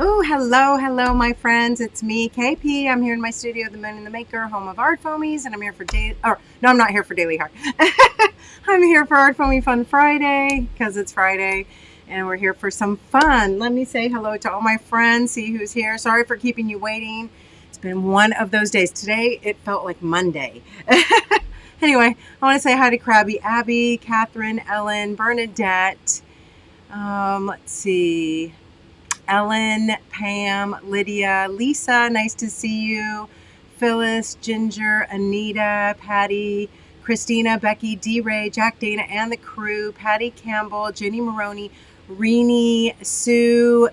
Oh, hello, my friends. It's me, Kae Pea. I'm here in my studio, The Moon and the Maker, home of ArtFoamies, and I'm here for no, I'm not here for Daily Heart. I'm here for ArtFoamies Fun Friday because it's Friday, and we're here for some fun. Let me say hello to all my friends. See who's here. Sorry for keeping you waiting. It's been one of those days. Today it felt like Monday. Anyway, I want to say hi to Krabby Abby, Catherine, Ellen, Bernadette. Let's see. Ellen, Pam, Lydia, Lisa, nice to see you. Phyllis, Ginger, Anita, Patty, Christina, Becky, D-Ray, Jack, Dana, and the crew. Patty Campbell, Jenny Maroney, Renee, Sue,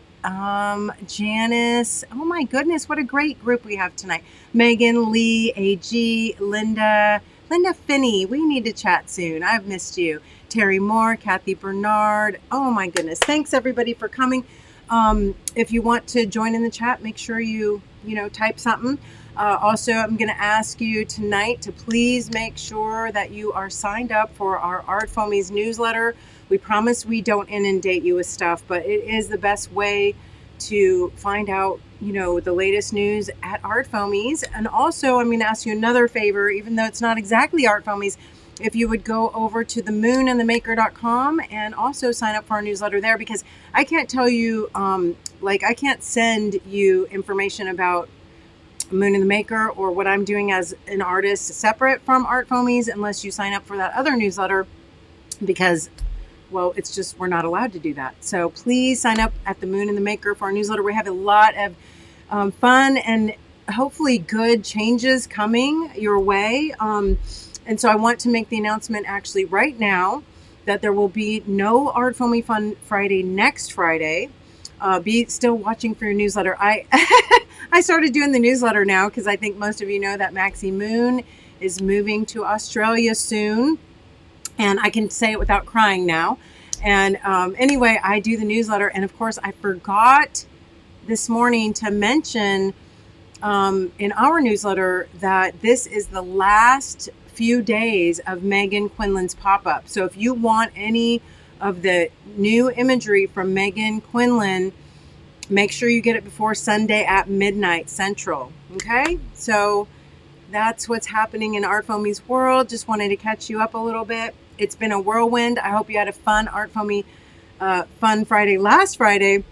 Janice. Oh my goodness, what a great group we have tonight. Megan, Lee, AG, Linda Finney. We need to chat soon. I've missed you. Terry Moore, Kathy Bernard. Oh my goodness. Thanks everybody for coming. If you want to join in the chat, make sure you type something. Also, I'm going to ask you tonight to please make sure that you are signed up for our ArtFoamies newsletter. We promise we don't inundate you with stuff, but it is the best way to find out, the latest news at ArtFoamies. And also, I'm going to ask you another favor, even though it's not exactly ArtFoamies, if you would go over to themoonandthemaker.com and also sign up for our newsletter there, because I can't tell you, I can't send you information about Moon and the Maker or what I'm doing as an artist separate from ArtFoamies unless you sign up for that other newsletter, because, well, it's just, we're not allowed to do that. So please sign up at the Moon and the Maker for our newsletter. We have a lot of fun and hopefully good changes coming your way. And so I want to make the announcement actually right now that there will be no ArtFoamies Fun Friday next Friday. Be still watching for your newsletter. I started doing the newsletter now because I think most of you know that Maxie Moon is moving to Australia soon. And I can say it without crying now. And anyway, I do the newsletter. And of course, I forgot this morning to mention in our newsletter that this is the last few days of Megan Quinlan's pop-up. So if you want any of the new imagery from Megan Quinlan, make sure you get it before Sunday at midnight Central. Okay, so that's what's happening in ArtFoamies world. Just wanted to catch you up a little bit. It's been a whirlwind. I hope you had a fun ArtFoamies Fun Friday last Friday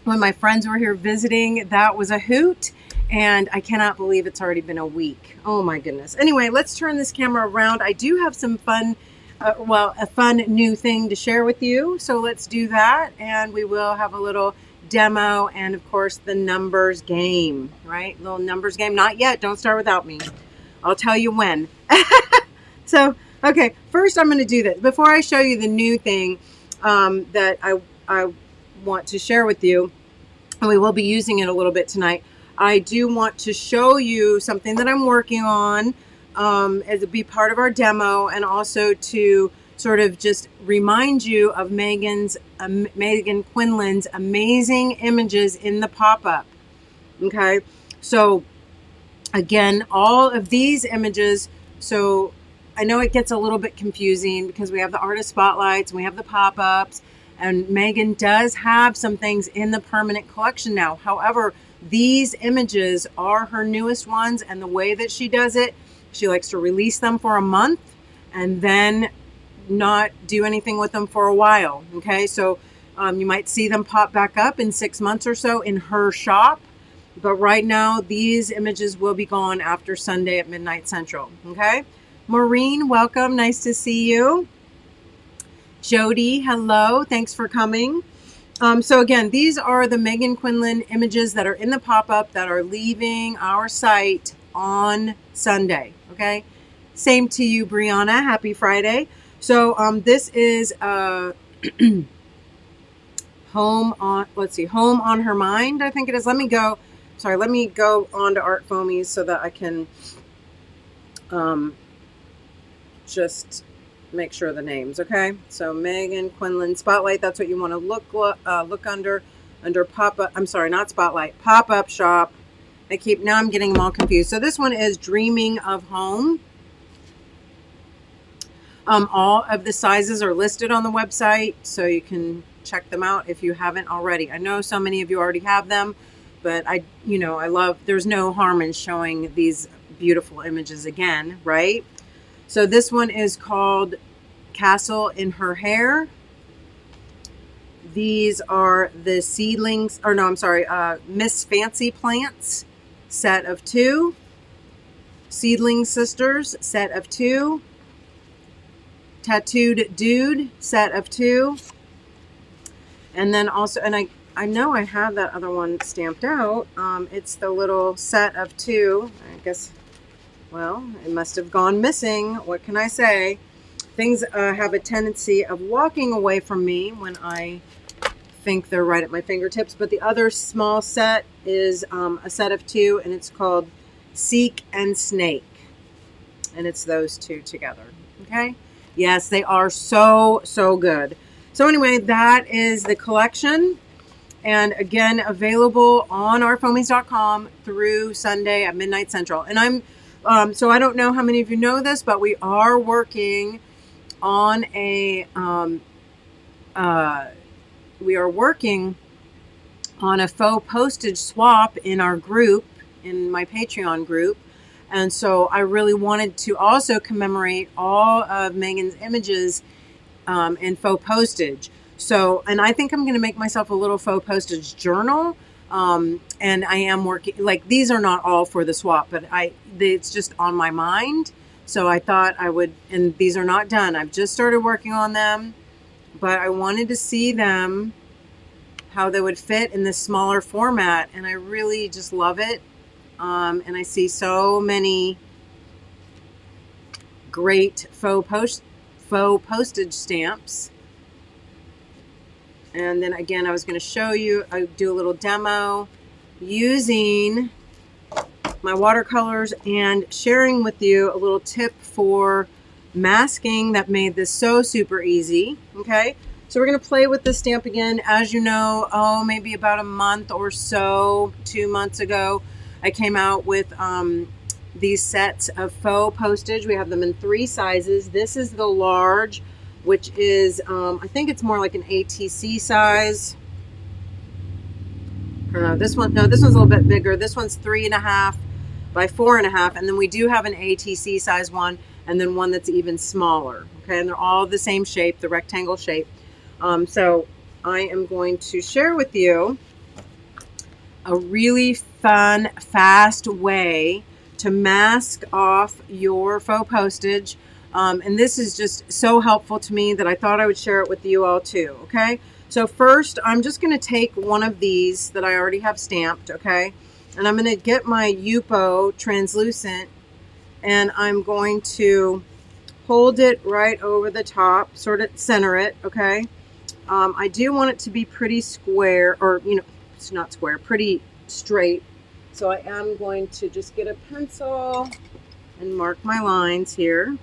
when my friends were here visiting. That was a hoot. And I cannot believe it's already been a week. Oh my goodness. Anyway, let's turn this camera around. I do have some fun, a fun new thing to share with you. So let's do that. And we will have a little demo and of course the numbers game, right? Little numbers game. Not yet. Don't start without me. I'll tell you when. So, okay. First I'm going to do this. Before I show you the new thing that I want to share with you, and we will be using it a little bit tonight. I do want to show you something that I'm working on as be part of our demo, and also to sort of just remind you of Megan Quinlan's amazing images in the pop-up. Okay, so again, all of these images, so I know it gets a little bit confusing because we have the artist spotlights and we have the pop-ups, and Megan does have some things in the permanent collection now. However, these images are her newest ones, and the way that she does it, she likes to release them for a month and then not do anything with them for a while. Okay, so you might see them pop back up in 6 months or so in her shop, but right now these images will be gone after Sunday at midnight Central. Okay, Maureen, welcome, nice to see you. Jody, hello, thanks for coming. So again, these are the Megan Quinlan images that are in the pop-up that are leaving our site on Sunday. Okay, same to you, Brianna. Happy Friday. So this is home on, let's see, home on her mind, I think it is. Let me go on to ArtFoamies so that I can just make sure of the names. Okay, so Megan Quinlan Spotlight, that's what you want to look under pop-up. I'm sorry, not Spotlight, pop-up shop. Now I'm getting them all confused. So this one is Dreaming of Home. All of the sizes are listed on the website, so you can check them out if you haven't already. I know so many of you already have them, but I love, there's no harm in showing these beautiful images again, right? So this one is called Castle in Her Hair. These are the seedlings, or no, I'm sorry, Miss Fancy Plants, set of 2. Seedling Sisters, set of 2. Tattooed Dude, set of 2. And then also, and I know I have that other one stamped out. It's the little set of 2. I guess, well, it must have gone missing. What can I say? Things have a tendency of walking away from me when I think they're right at my fingertips. But the other small set is a set of 2, and it's called Seek and Snake. And it's those 2 together. Okay? Yes, they are so, so good. So anyway, that is the collection. And again, available on ArtFoamies.com through Sunday at midnight Central. And I'm, so I don't know how many of you know this, but we are working on a, faux postage swap in our group, in my Patreon group. And so I really wanted to also commemorate all of Megan's images in faux postage. So, and I think I'm going to make myself a little faux postage journal. And I am working, like, these are not all for the swap, but it's just on my mind. So I thought I would, and these are not done. I've just started working on them, but I wanted to see them, how they would fit in this smaller format. And I really just love it. And I see so many great faux postage stamps. And then again, I was going to show you, I do a little demo using my watercolors and sharing with you a little tip for masking that made this so super easy. Okay, so we're going to play with this stamp again. As you know, maybe about a month or so, 2 months ago, I came out with these sets of faux postage. We have them in 3 sizes. This is the large, which is, I think it's more like an ATC size. Or no, this one's a little bit bigger. This one's 3.5 by 4.5. And then we do have an ATC size one, and then one that's even smaller. Okay, and they're all the same shape, the rectangle shape. So I am going to share with you a really fun, fast way to mask off your faux postage. And this is just so helpful to me that I thought I would share it with you all too, okay? So first, I'm just going to take one of these that I already have stamped, okay? And I'm going to get my Yupo translucent, and I'm going to hold it right over the top, sort of center it, okay? I do want it to be pretty square, or, you know, it's not square, pretty straight. So I am going to just get a pencil and mark my lines here.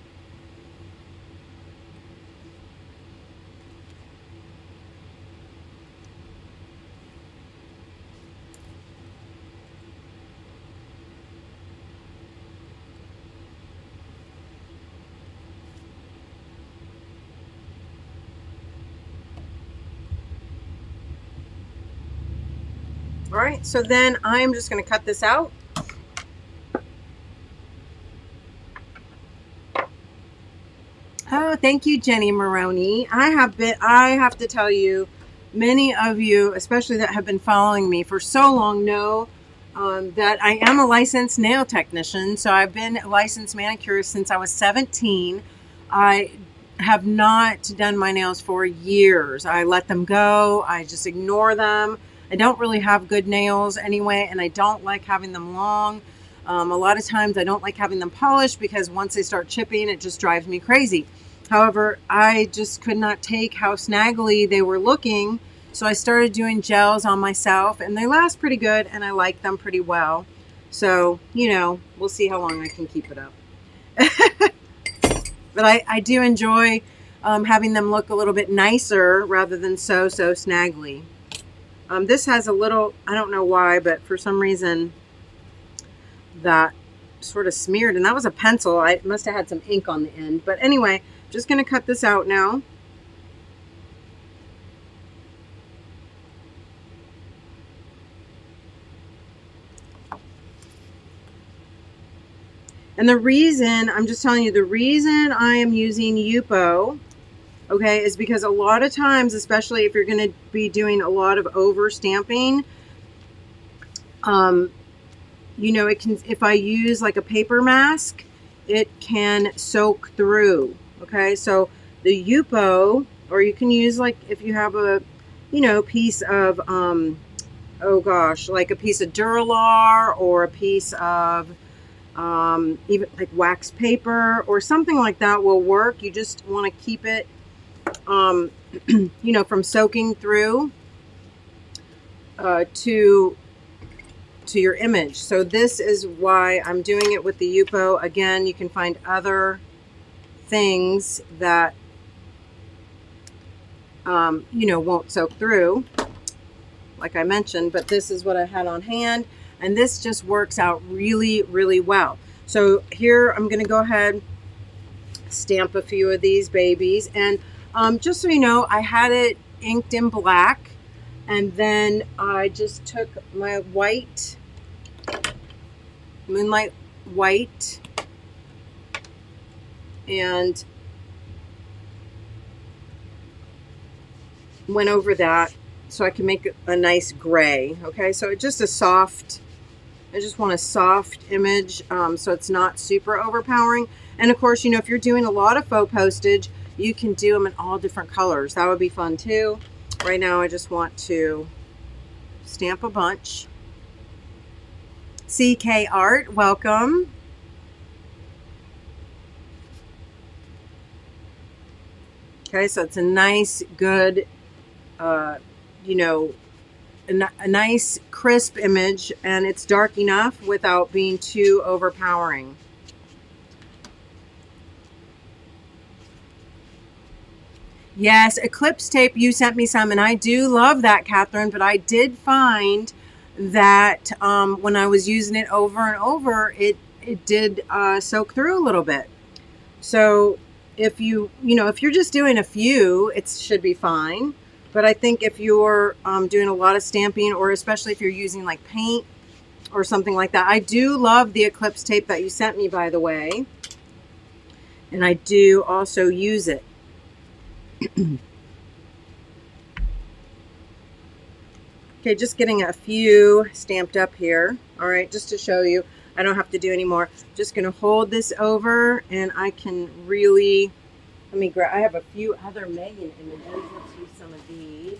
All right, so then I'm just going to cut this out. Oh, thank you, Jenny Maroney. I have to tell you, many of you, especially that have been following me for so long, know that I am a licensed nail technician. So I've been a licensed manicurist since I was 17. I have not done my nails for years. I let them go. I just ignore them. I don't really have good nails anyway, and I don't like having them long. A lot of times I don't like having them polished because once they start chipping, it just drives me crazy. However, I just could not take how snaggly they were looking, so I started doing gels on myself, and they last pretty good, and I like them pretty well. So, you know, we'll see how long I can keep it up. But I do enjoy having them look a little bit nicer rather than so snaggly. This has a little, I don't know why, but for some reason that sort of smeared, and that was a pencil. I must have had some ink on the end. But anyway, just going to cut this out now. And the reason, I'm just telling you, the reason I am using Yupo, okay, is because a lot of times, especially if you're going to be doing a lot of over stamping, you know, it can, if I use like a paper mask, it can soak through. Okay, so the Yupo, or you can use like if you have a, you know, piece of, oh gosh, like a piece of Duralar or a piece of even like wax paper or something like that will work. You just want to keep it, you know, from soaking through to your image. So this is why I'm doing it with the Yupo. Again, you can find other things that you know, won't soak through, like I mentioned, but this is what I had on hand, and this just works out really, really well. So here I'm going to go ahead, stamp a few of these babies, and just so you know, I had it inked in black, and then I just took my white, Moonlight White, and went over that so I can make a nice gray. Okay, so it's just a soft, I just want a soft image, so it's not super overpowering. And of course, you know, if you're doing a lot of faux postage, you can do them in all different colors. That would be fun too. Right now I just want to stamp a bunch. CK Art, welcome. Okay, so it's a nice, good, you know, a nice crisp image, and it's dark enough without being too overpowering. Yes, Eclipse tape, you sent me some, and I do love that, Catherine, but I did find that when I was using it over and over, it did soak through a little bit. So if you know, if you're just doing a few, it should be fine. But I think if you're doing a lot of stamping, or especially if you're using like paint or something like that, I do love the Eclipse tape that you sent me, by the way. And I do also use it. Okay, just getting a few stamped up here. All right, just to show you, I don't have to do any more. Just gonna hold this over, and I can really, let me grab, I have a few other Megan images. Let's use some of these.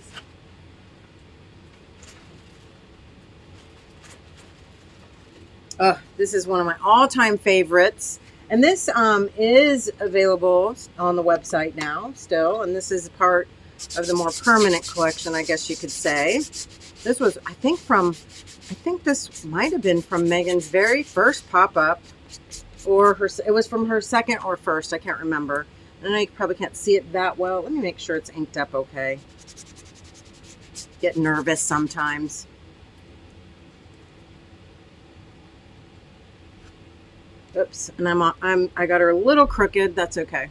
Oh, this is one of my all-time favorites. And this is available on the website now still. And this is part of the more permanent collection, I guess you could say. This was, I think this might have been from Megan's very first pop-up, or it was from her second or first, I can't remember. I know you probably can't see it that well. Let me make sure it's inked up okay. Get nervous sometimes. Oops, and I got her a little crooked. That's okay.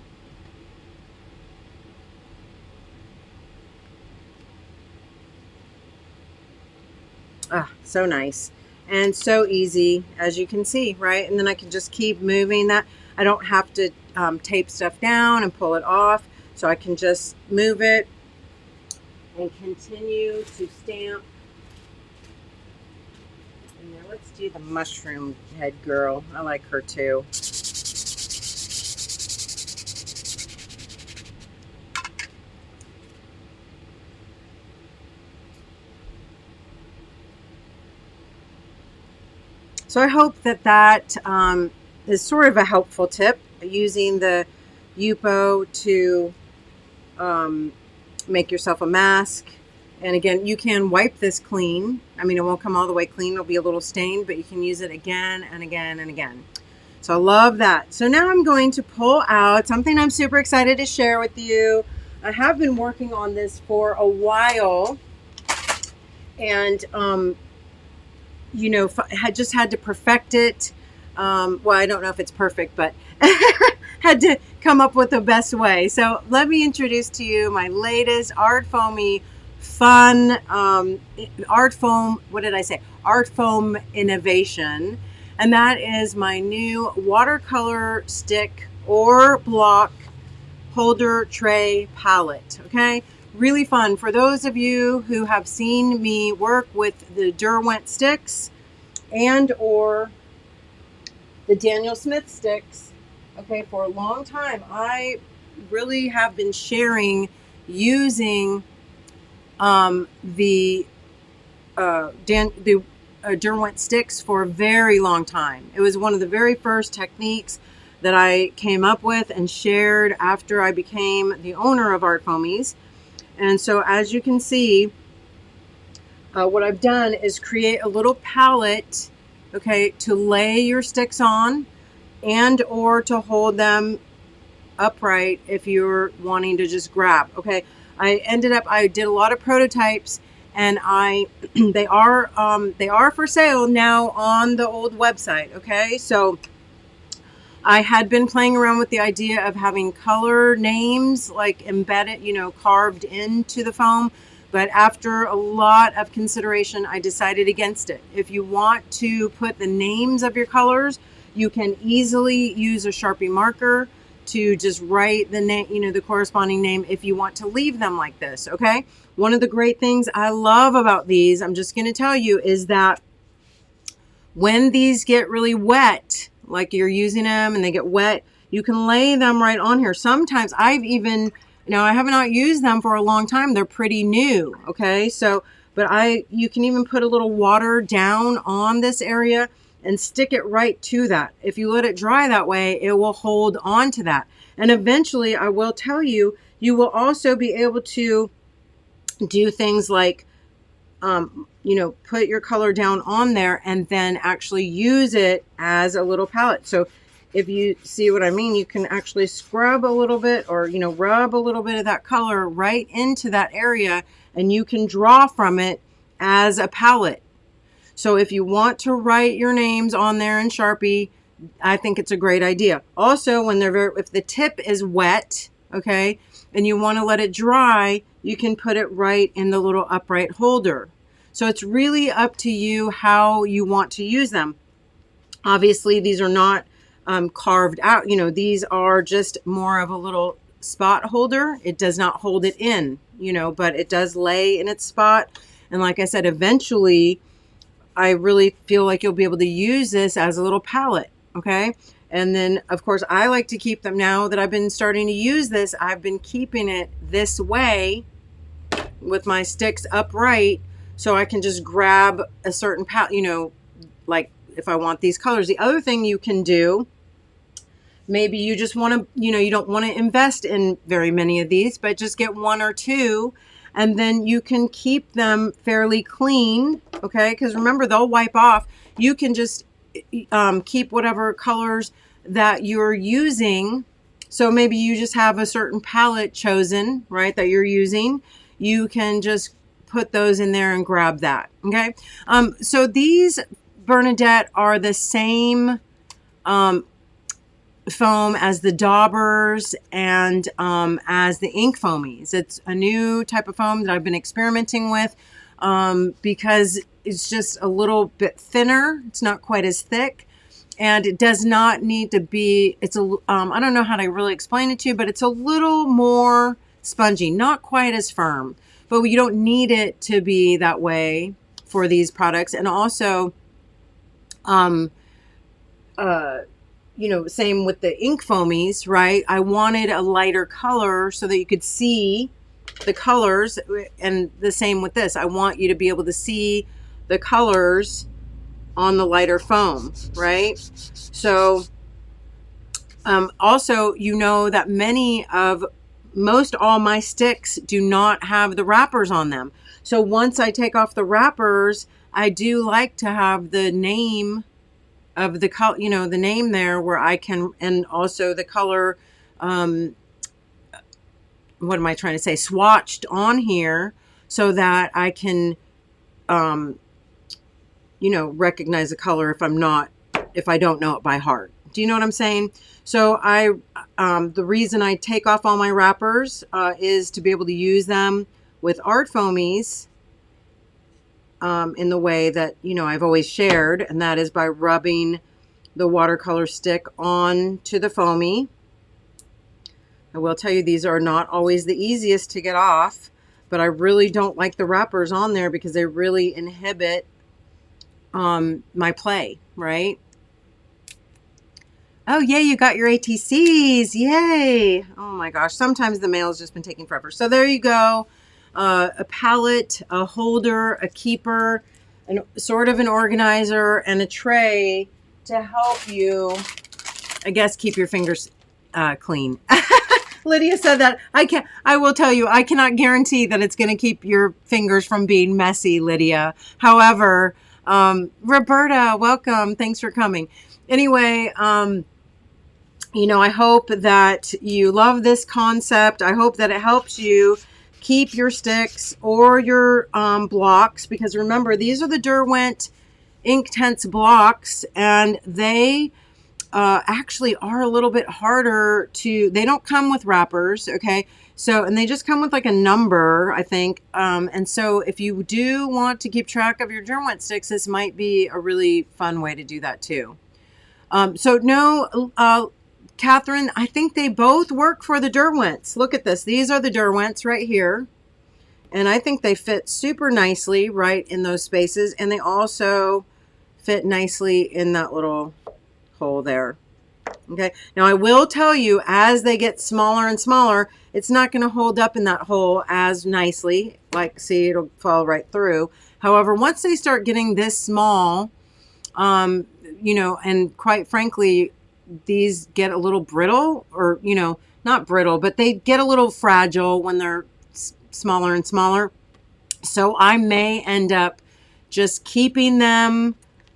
Ah, so nice and so easy, as you can see, right? And then I can just keep moving that. I don't have to tape stuff down and pull it off, so I can just move it and continue to stamp. And now let's do the mushroom head girl. I like her too. So I hope that is sort of a helpful tip, using the Yupo to make yourself a mask. And again, you can wipe this clean. I mean, it won't come all the way clean. It'll be a little stained, but you can use it again and again and again. So I love that. So now I'm going to pull out something I'm super excited to share with you. I have been working on this for a while, and you know, I just had to perfect it. Well, I don't know if it's perfect, but had to come up with the best way. So let me introduce to you my latest ArtFoamies Fun, Art Foam, what did I say? Art Foam Innovation. and that is my new watercolor stick or block holder tray palette. Okay, really fun. For those of you who have seen me work with the Derwent sticks and or the Daniel Smith sticks, okay, for a long time, I really have been sharing using the Derwent sticks for a very long time. It was one of the very first techniques that I came up with and shared after I became the owner of ArtFoamies. And so as you can see, what I've done is create a little palette, okay, to lay your sticks on and or to hold them upright if you're wanting to just grab. Okay, I did a lot of prototypes, and they are for sale now on the old website. Okay, so I had been playing around with the idea of having color names like embedded, carved into the foam. But after a lot of consideration, I decided against it. If you want to put the names of your colors, you can easily use a Sharpie marker to just write the name, the corresponding name if you want to leave them like this, okay? One of the great things I love about these, I'm just going to tell you, is that when these get really wet, like you're using them and they get wet, you can lay them right on here. Sometimes I've even, I have not used them for a long time. They're pretty new, okay? So, but you can even put a little water down on this area and stick it right to that. If you let it dry that way, it will hold on to that. And eventually, I will tell you, you will also be able to do things like, put your color down on there and then actually use it as a little palette. So if you see what I mean, you can actually scrub a little bit or, rub a little bit of that color right into that area, and you can draw from it as a palette. So if you want to write your names on there in Sharpie, I think it's a great idea. Also, when if the tip is wet, okay, and you want to let it dry, you can put it right in the little upright holder. So it's really up to you how you want to use them. Obviously, these are not carved out. These are just more of a little spot holder. It does not hold it in, but it does lay in its spot. And like I said, eventually, I really feel like you'll be able to use this as a little palette, okay? And then, of course, I like to keep them. Now that I've been starting to use this, I've been keeping it this way with my sticks upright, so I can just grab a certain palette, like if I want these colors. The other thing you can do, maybe you just want to, you don't want to invest in very many of these, but just get one or two, and then you can keep them fairly clean, okay? Because remember, they'll wipe off. You can just keep whatever colors that you're using. So maybe you just have a certain palette chosen, right, that you're using. You can just put those in there and grab that, okay? So these Bernadette are the same foam as the daubers and as the ink foamies. It's a new type of foam that I've been experimenting with because it's just a little bit thinner. It's not quite as thick, and it does not need to be, I don't know how to really explain it to you, but it's a little more spongy, not quite as firm, but you don't need it to be that way for these products. And also, same with the ink foamies, right? I wanted a lighter color so that you could see the colors, and the same with this. I want you to be able to see the colors on the lighter foam, right? So also, that most all my sticks do not have the wrappers on them. So once I take off the wrappers, I do like to have the name of the color, the name there where I can, and also the color, what am I trying to say, swatched on here so that I can, recognize the color if I don't know it by heart. Do you know what I'm saying? So the reason I take off all my wrappers is to be able to use them with ArtFoamies in the way that, you know, I've always shared, and that is by rubbing the watercolor stick onto the foamy. I will tell you, these are not always the easiest to get off, but I really don't like the wrappers on there because they really inhibit my play, right? Oh, yay, you got your ATCs. Yay. Oh my gosh. Sometimes the mail's just been taking forever. So there you go. A palette, a holder, a keeper, sort of an organizer, and a tray to help you, I guess, keep your fingers clean. Lydia said that. I will tell you, I cannot guarantee that it's going to keep your fingers from being messy, Lydia. However, Roberta, welcome. Thanks for coming. Anyway, you know, I hope that you love this concept. I hope that it helps you keep your sticks or your blocks, because remember, these are the Derwent Inktense blocks, and they actually are a little bit harder to, they don't come with wrappers, okay? So, and they just come with like a number, I think. And so if you do want to keep track of your Derwent sticks, this might be a really fun way to do that too. So no, Catherine, I think they both work for the Derwents. Look at this. These are the Derwents right here. And I think they fit super nicely right in those spaces. And they also fit nicely in that little hole there. Okay. Now I will tell you, as they get smaller and smaller, it's not going to hold up in that hole as nicely. Like, see, it'll fall right through. However, once they start getting this small, you know, and quite frankly, these get a little brittle, or, you know, not brittle, but they get a little fragile when they're smaller and smaller. So I may end up just keeping them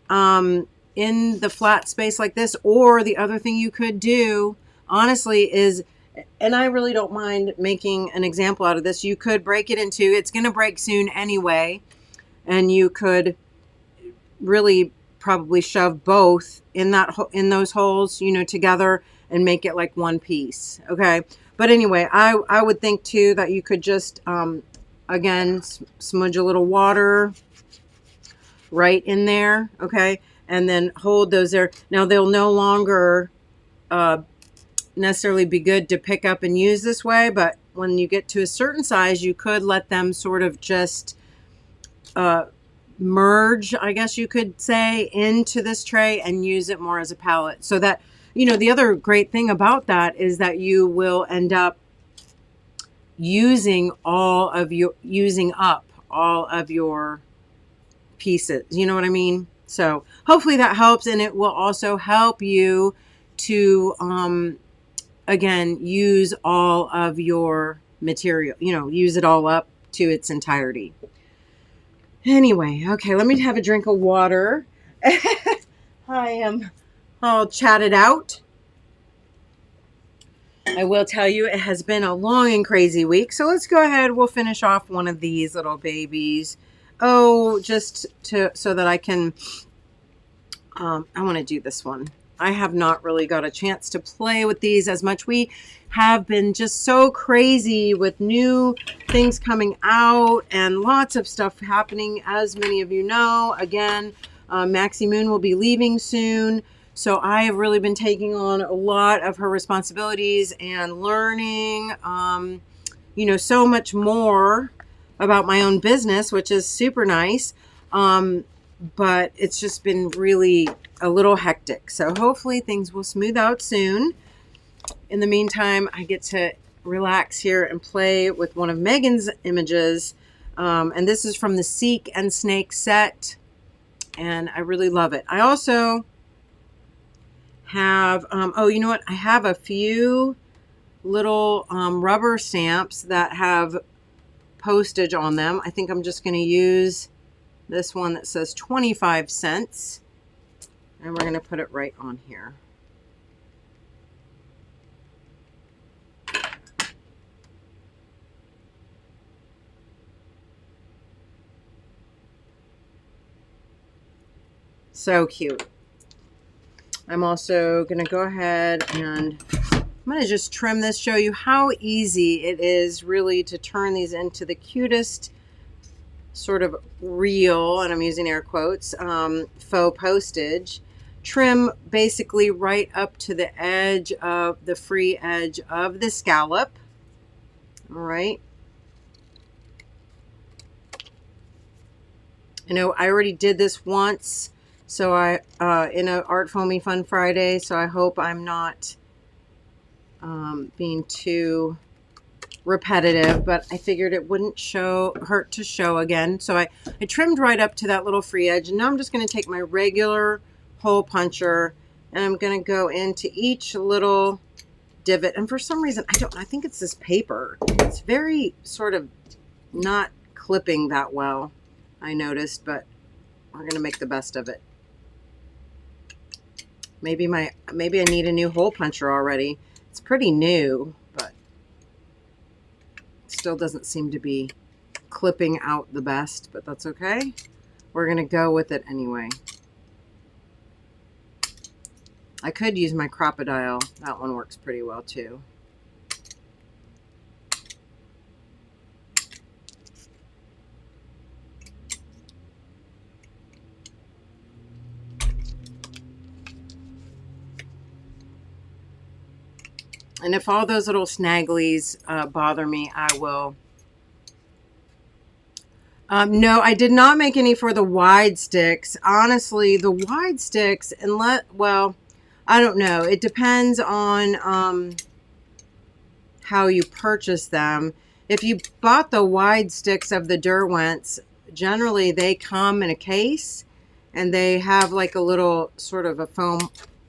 in the flat space like this. Or the other thing you could do, honestly, is, and I really don't mind making an example out of this, you could break it into, it's going to break soon anyway, and you could really probably shove both in those holes, you know, together, and make it like one piece. Okay. But anyway, I would think too that you could just, again, smudge a little water right in there. Okay. And then hold those there. Now they'll no longer, necessarily be good to pick up and use this way, but when you get to a certain size, you could let them sort of just, merge, I guess you could say, into this tray and use it more as a palette. So that, you know, the other great thing about that is that you will end up using up all of your pieces. You know what I mean? So hopefully that helps, and it will also help you to, again, use all of your material, you know, use it all up to its entirety. Anyway, okay, let me have a drink of water. I am all chatted out. I will tell you, it has been a long and crazy week. So let's go ahead. We'll finish off one of these little babies. Oh, just so that I can, I want to do this one. I have not really got a chance to play with these as much. We have been just so crazy with new things coming out and lots of stuff happening, as many of you know. Again, Maxie Moon will be leaving soon. So I have really been taking on a lot of her responsibilities and learning, you know, so much more about my own business, which is super nice. But it's just been really a little hectic. So hopefully things will smooth out soon. In the meantime, I get to relax here and play with one of Megan's images. And this is from the Seek and Snake set. And I really love it. I also have, oh, you know what? I have a few little rubber stamps that have postage on them. I think I'm just going to use this one that says 25 cents. And we're going to put it right on here. So cute. I'm also going to go ahead and I'm going to just trim this, show you how easy it is really to turn these into the cutest sort of real, and I'm using air quotes, faux postage. Trim basically right up to the edge of the free edge of the scallop. All right. I know I already did this once, so in a ArtFoamies Fun Friday, so I hope I'm not being too repetitive, but I figured it wouldn't hurt to show again. So I trimmed right up to that little free edge, and now I'm just going to take my regular hole puncher, and I'm going to go into each little divot. And for some reason, I think it's this paper. It's very sort of not clipping that well, I noticed, but we're going to make the best of it. Maybe I need a new hole puncher already. It's pretty new, but still doesn't seem to be clipping out the best, but that's okay. We're going to go with it anyway. I could use my crocodile. That one works pretty well too. And if all those little snagglies bother me, I will. No, I did not make any for the wide sticks. Honestly, the wide sticks, well, I don't know. It depends on how you purchase them. If you bought the wide sticks of the Derwents, generally they come in a case, and they have like a little sort of a foam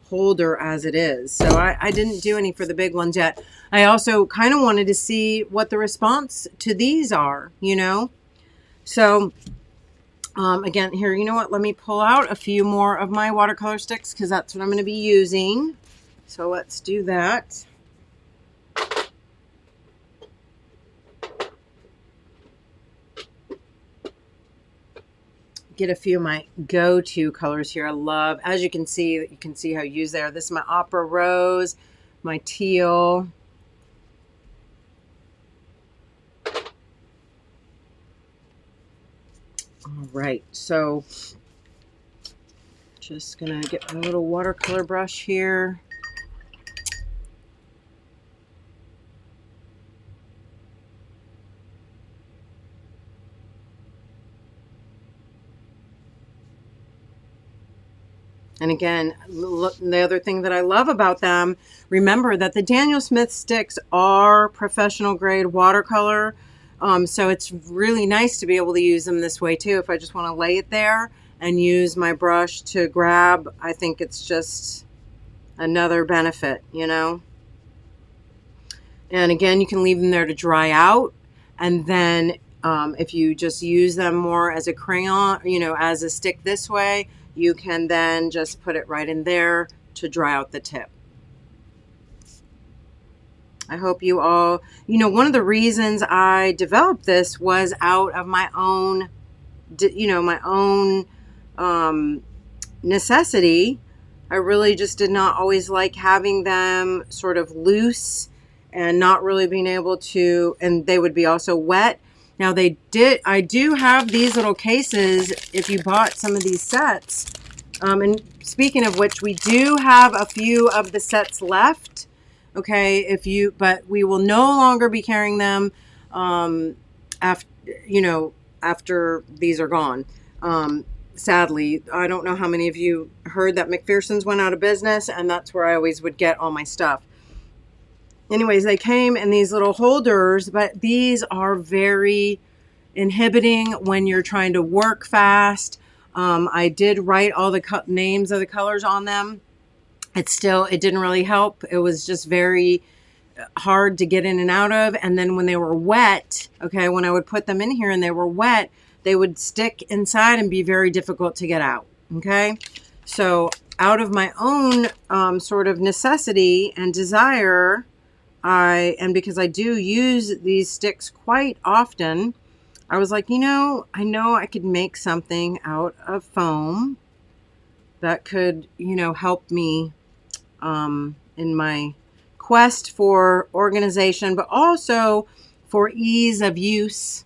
holder as it is. So I didn't do any for the big ones yet. I also kind of wanted to see what the response to these are, you know. So again, here, you know what, let me pull out a few more of my watercolor sticks, because that's what I'm going to be using. So let's do that. Get a few of my go-to colors here. I love, as you can see how used they are. This is my Opera Rose, my teal. All right, so just gonna get my little watercolor brush here. And again, the other thing that I love about them, remember that the Daniel Smith sticks are professional grade watercolor. So it's really nice to be able to use them this way too. If I just want to lay it there and use my brush to grab, I think it's just another benefit, you know. And again, you can leave them there to dry out. And then if you just use them more as a crayon, you know, as a stick this way, you can then just put it right in there to dry out the tip. I hope you all, you know, one of the reasons I developed this was out of my own, you know, my own necessity. I really just did not always like having them sort of loose and not really being able to, and they would be also wet. Now I do have these little cases if you bought some of these sets. And speaking of which, we do have a few of the sets left. Okay, but we will no longer be carrying them after these are gone. Sadly, I don't know how many of you heard that McPherson's went out of business, and that's where I always would get all my stuff. Anyways, they came in these little holders, but these are very inhibiting when you're trying to work fast. I did write all the names of the colors on them. It didn't really help. It was just very hard to get in and out of. And then when they were wet, okay, when I would put them in here and they were wet, they would stick inside and be very difficult to get out. Okay. So out of my own sort of necessity and desire, and because I do use these sticks quite often, I was like, you know I could make something out of foam that could, you know, help me in my quest for organization, but also for ease of use.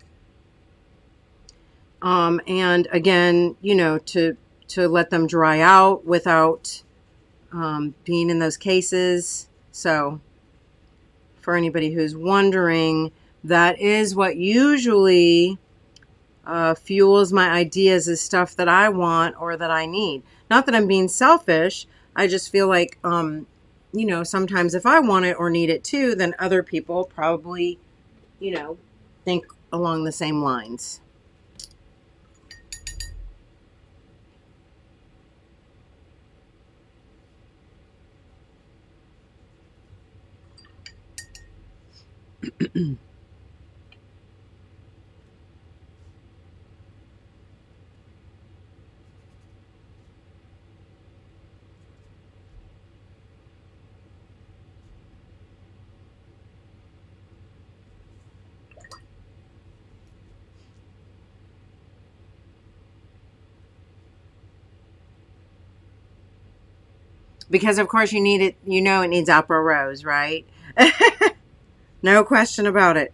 And again, you know, to let them dry out without being in those cases. So for anybody who's wondering, that is what usually fuels my ideas, is stuff that I want or that I need. Not that I'm being selfish. I just feel like, you know, sometimes if I want it or need it too, then other people probably, you know, think along the same lines. Because of course you need it, you know, it needs opera rose, right? No question about it.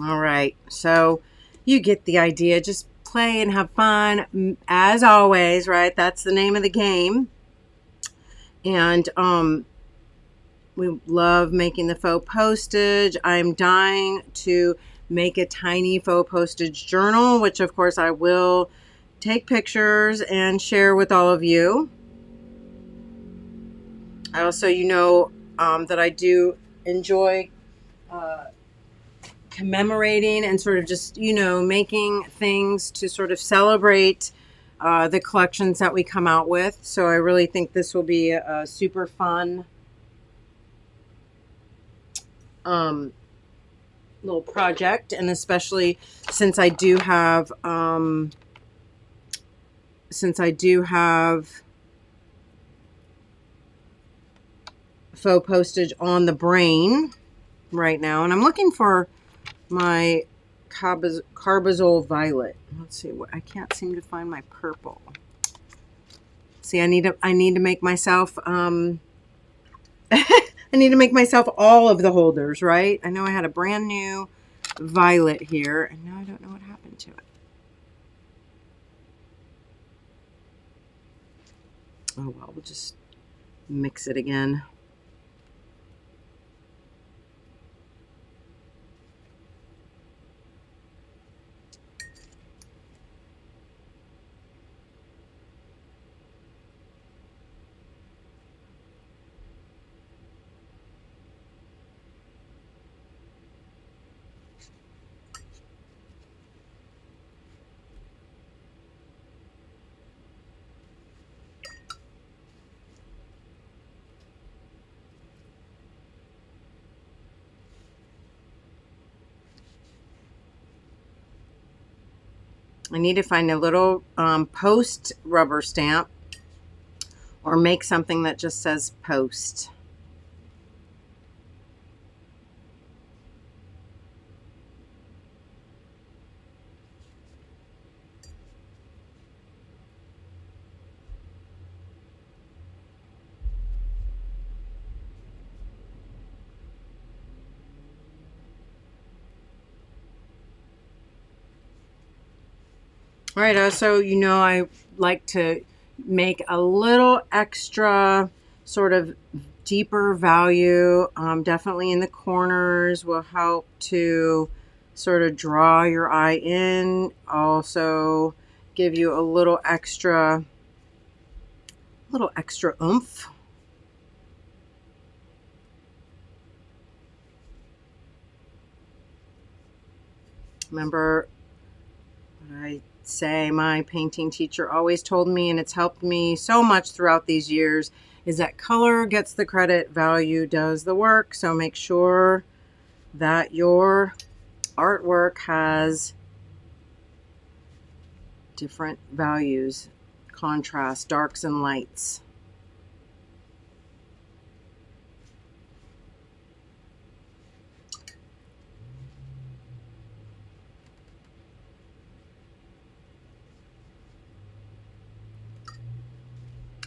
All right, so you get the idea. Just play and have fun, as always, right? That's the name of the game. And we love making the faux postage. I'm dying to make a tiny faux postage journal, which of course I will take pictures and share with all of you. I also, you know, that I do enjoy commemorating and sort of just, you know, making things to sort of celebrate the collections that we come out with. So I really think this will be a super fun little project, and especially since I do have faux postage on the brain right now, and I'm looking for my carbazole violet. Let's see, what I can't seem to find my purple. See, I need to make myself I need to make myself all of the holders, right? I know I had a brand new violet here, and now I don't know what happened to it. Oh well, we'll just mix it again. I need to find a little post rubber stamp, or make something that just says post. All right, also, you know, I like to make a little extra sort of deeper value. Definitely in the corners will help to sort of draw your eye in. Also give you a little extra oomph. Remember what I say my painting teacher always told me, and it's helped me so much throughout these years, is that color gets the credit, value does the work. So make sure that your artwork has different values, contrast, darks and lights.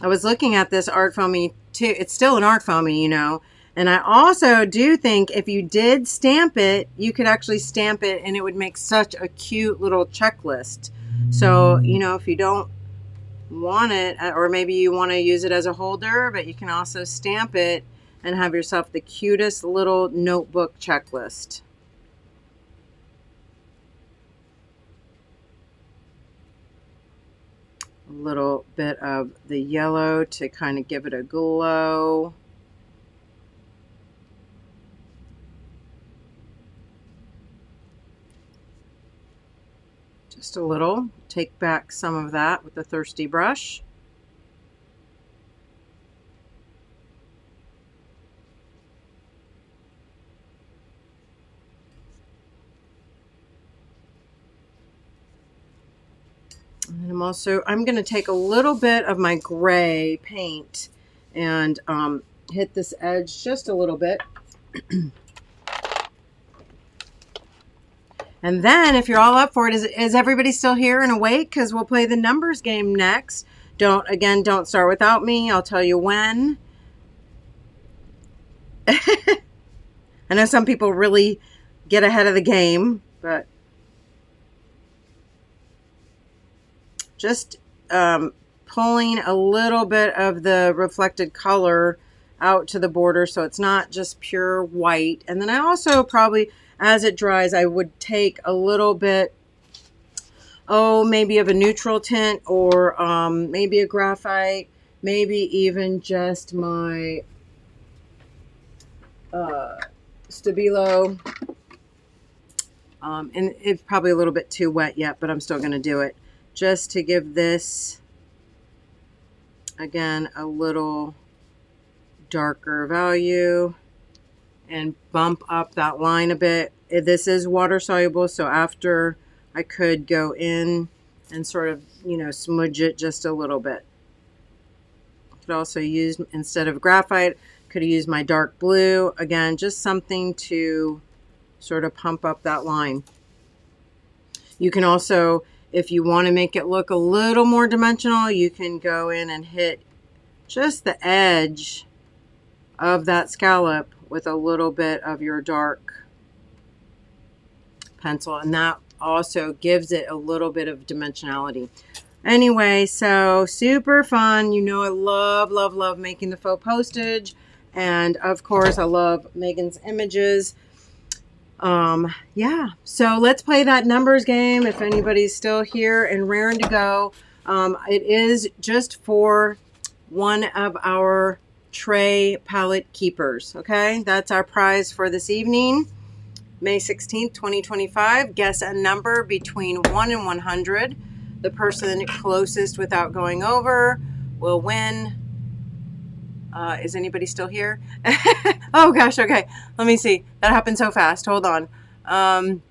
I was looking at this ArtFoamy too. It's still an ArtFoamy, you know. And I also do think if you did stamp it, you could actually stamp it and it would make such a cute little checklist. So, you know, if you don't want it, or maybe you want to use it as a holder, but you can also stamp it and have yourself the cutest little notebook checklist. A little bit of the yellow to kind of give it a glow. Just a little. Take back some of that with the thirsty brush. And I'm going to take a little bit of my gray paint and hit this edge just a little bit. And then if you're all up for it, is everybody still here and awake? Because we'll play the numbers game next. Don't start without me. I'll tell you when. I know some people really get ahead of the game, but just pulling a little bit of the reflected color out to the border so it's not just pure white. And then I also probably, as it dries, I would take a little bit, maybe of a neutral tint, or maybe a graphite, maybe even just my Stabilo. And it's probably a little bit too wet yet, but I'm still going to do it just to give this, again, a little darker value and bump up that line a bit. This is water soluble, so after I could go in and sort of, you know, smudge it just a little bit. Could also use, instead of graphite, could have used my dark blue. Again, just something to sort of pump up that line. You can also, if you want to make it look a little more dimensional, you can go in and hit just the edge of that scallop with a little bit of your dark pencil, and that also gives it a little bit of dimensionality. Anyway, so super fun. You know, I love making the faux postage, and of course I love Megan's images. Yeah, so let's play that numbers game if anybody's still here and raring to go. It is just for one of our tray palette keepers. Okay, that's our prize for this evening, May 16th, 2025. Guess a number between 1 and 100. The person closest without going over will win. Is anybody still here? Oh gosh, okay. Let me see. That happened so fast. Hold on.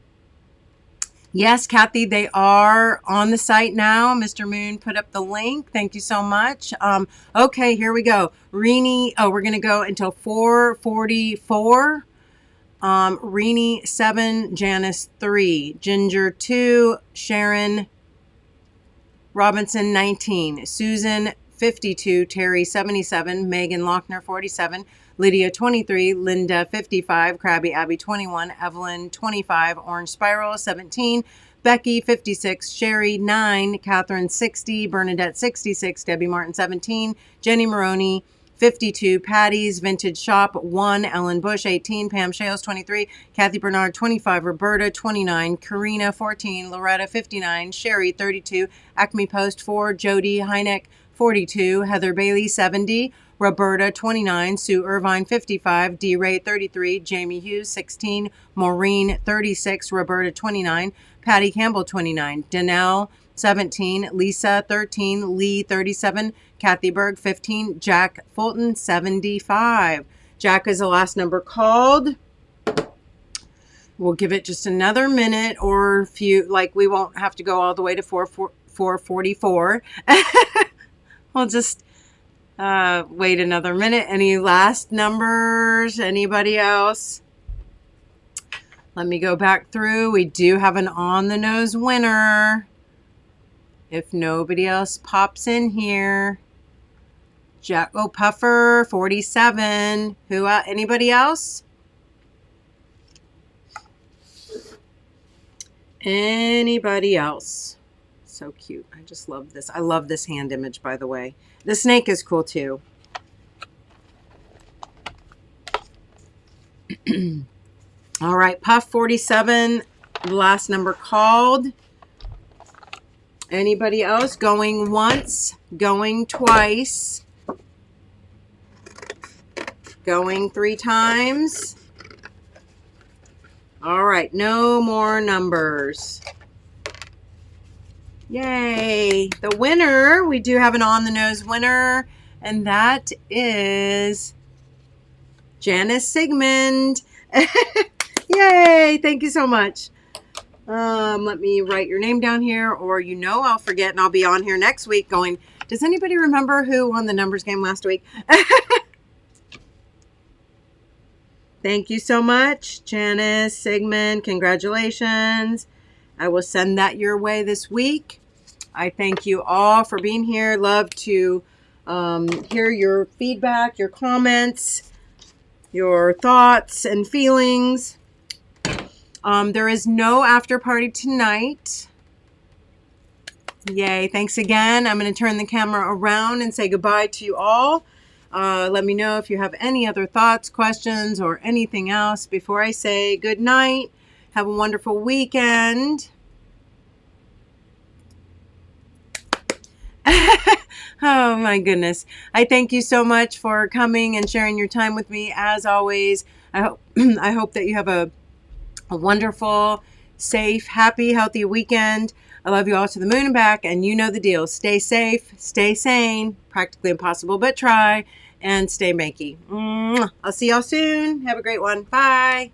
Yes, Kathy, they are on the site now. Mr. Moon put up the link. Thank you so much. Okay, here we go. Rini, we're going to go until 4:44. Rini 7, Janice 3, Ginger 2, Sharon Robinson 19, Susan 52, Terry 77, Megan Lochner 47, Lydia 23, Linda 55, Krabby Abby 21, Evelyn 25, Orange Spiral 17, Becky 56, Sherry 9, Catherine 60, Bernadette 66, Debbie Martin 17, Jenny Maroney 52, Patty's Vintage Shop 1, Ellen Bush 18, Pam Shales 23, Kathy Bernard 25, Roberta 29, Karina 14, Loretta 59, Sherry 32, Acme Post 4, Jody Heineck 42, Heather Bailey 70, Roberta 29, Sue Irvine 55, D. Ray 33, Jamie Hughes 16, Maureen 36, Roberta 29, Patty Campbell 29, Danelle 17, Lisa 13, Lee 37, Kathy Berg 15, Jack Fulton 75. Jack is the last number called. We'll give it just another minute or few, like we won't have to go all the way to 444. We'll just wait another minute. Any last numbers? Anybody else? Let me go back through. We do have an on-the-nose winner. If nobody else pops in here. Jack, oh, Puffer, 47. Who, anybody else? Anybody else? So cute. I just love this. I love this hand image, by the way. The snake is cool too. All right, Puff 47, last number called. Anybody else? Going once, going twice, going 3 times. All right, no more numbers. Yay. The winner, we do have an on-the-nose winner, and that is Janice Sigmund. Yay, thank you so much. Let me write your name down here, or I'll forget, and I'll be on here next week going, does anybody remember who won the numbers game last week? Thank you so much, Janice Sigmund. Congratulations. I will send that your way this week. I thank you all for being here. Love to hear your feedback, your comments, your thoughts and feelings. There is no after party tonight. Yay. Thanks again. I'm going to turn the camera around and say goodbye to you all. Let me know if you have any other thoughts, questions, or anything else before I say good night. Have a wonderful weekend. Oh my goodness. I thank you so much for coming and sharing your time with me as always. I hope that you have a wonderful, safe, happy, healthy weekend. I love you all to the moon and back, and you know the deal. Stay safe, stay sane, practically impossible, but try, and stay makey. I'll see y'all soon. Have a great one. Bye.